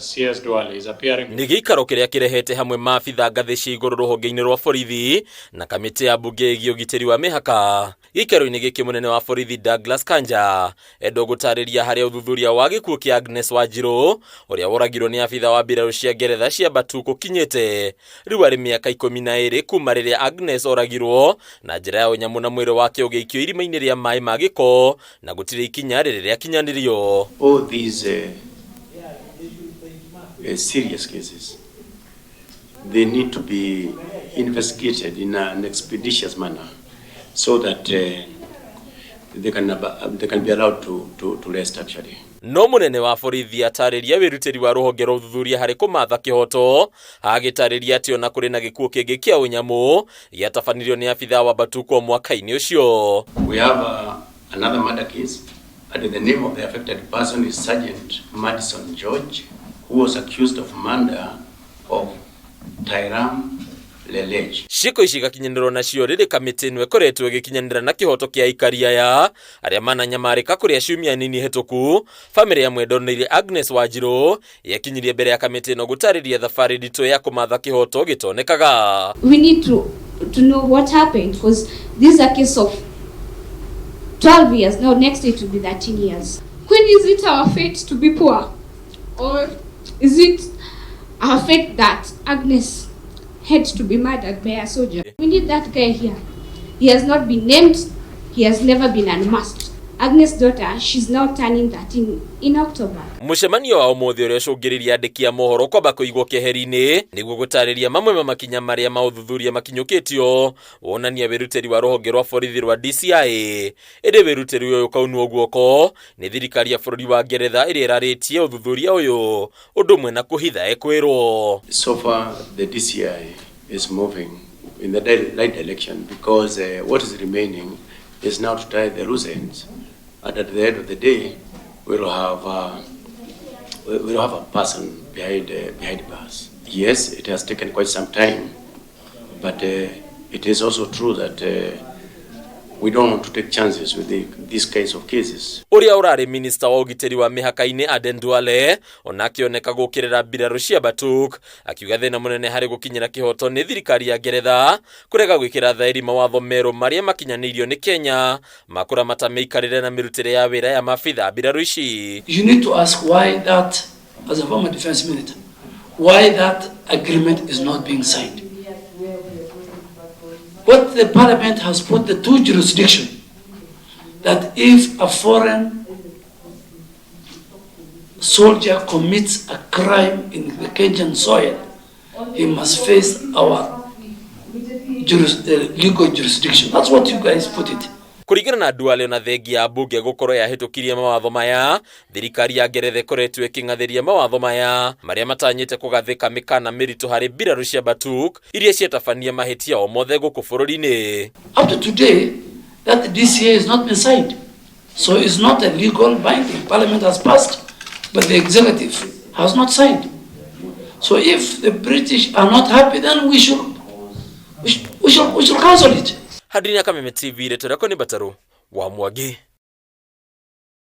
CS Duale is appearing. Nĩ gĩikaro kĩrĩa kĩrehete hamwe maabitha ngathĩ cia igũrũ rũhonge-inĩ rwa borithi na kamĩtĩ ya mbunge ĩgiĩ ũgitĩri wa mĩhaka. Gĩikaro-inĩ gĩkĩ mũnene wa borithi Douglas KANJA endo gũtarĩria harĩa ũthuthuria wa gĩkuũ kĩa Agnes Wanjirũ ũrĩa woragirwo nĩ abitha wa mbirarũ cia Ngeretha cia Batuk ũkinyĩte. Rĩu arĩ mĩaka 12 kuma rĩrĩa Agnes oragirwo na njĩra ya ũnyamũ na mwĩrĩ wake ũgĩikio irima-inĩ rĩa maĩ ma gĩko na gũtirĩ ikinya rĩrĩ rĩakinyanĩrio. All these serious cases, they need to be investigated in an expeditious manner so that they can be allowed to rest actually. No munene wa borithi atarĩria wĩrutĩri wa rũhonge rwa ũthuthuria harĩ kũmatha kĩhoto agĩtarĩria atĩ ona kũrĩ na gĩkuũ kĩngĩ kĩa ũnyamũ gĩatabanirio nĩ abitha wa Batuk mwaka-inĩ ũcio. We have another murder case, and the name of the affected person is Sergeant Madison George, who was accused of murder of Tyram Lelej. Ciĩko ici gakinyanĩrwo nacio rĩrĩ kamĩtĩ ĩno ĩkoretwo ĩgĩkinyanĩra na kĩhoto kĩa IKIRIA arĩa mananyamarĩka kũrĩa ciumia nini hetũku. Famĩlĩ ya mwendonĩire Agnes Wanjirũ yakinyirie mbere ya kamĩtĩ ĩno gũtarĩria thabarĩ nditũ ya kũmatha kĩhoto gĩtonekaga. We need to know what happened, because this is a case of 12 years. Now next it will be 13 years. When is it our fate to be poor? Or is it our fate that Agnes had to be murdered by a soldier? We need that guy here. He has not been named. He has never been unmasked. Agnes' daughter, she's now turning 13 in October. Mũcemanio wa ũmũthĩ ũrĩa ũcũngĩrĩirie andĩki a mohoro kwamba kũigwo keheri-inĩ nĩguo gũtarĩria mamwe ma makinya marĩa ma ũthuthuria makinyũkĩtio wonania wĩrutĩri wa rũhonge rwa borithi rwa DCI. Ĩndĩ wĩrutĩri ũyũ ũkaunwo guoko nĩ thirikari ya bũrũri wa Ngeretha ĩrĩa ĩrarĩtie ũthuthuria ũyũ ũndũ ũmwe na kũhitha ekwĩrwo. So far the DCI is moving in the right direction because what is remaining is now to tie the loose ends. And at the end of the day, we'll have a person behind bars. Yes, it has taken quite some time, but it is also true that we don't want to take chances with these kinds of cases. Ũrĩa ũrarĩ minister wa ũgitĩri wa mĩhaka-inĩ Aden Duale ona akĩoneka gũkĩrĩra mbirarũ cia Batuk akiuga thĩna mũnene harĩ gũkinyĩra kĩhoto nĩ thirikari ya Ngeretha kũrega gwĩkĩra thaĩri mawatho merũ marĩa makinyanĩirio nĩ Kenya ma kũramata mĩikarĩre na mĩrutĩre ya wĩra ya maabitha mbirarũ ici. You need to ask why that, as a former defense minister, why that agreement is not being signed. What the parliament has put the two jurisdictions, that if a foreign soldier commits a crime in the Kenyan soil, he must face our legal jurisdiction. That's what you guys put it. Kũringana na Duale na thengi ya mbunge gũkorwo yahĩtũkirie mawatho maya, thirikari ya Ngeretha ĩkoretwo ĩkĩng'athĩria mawatho maya marĩa matanyĩte kũgathĩka mĩkana mĩritũ harĩ mbirarũ cia Batuk iria ciatabania mahĩtia o mothe gũkũ bũrũri-inĩ. Up to today, that the DCA has not been signed, so it's not a legal binding. Parliament has passed, but the executive has not signed. So if the British are not happy, then we should cancel it. Hadini ya Kameme TV leto rako ni Bataru wa Mwangi.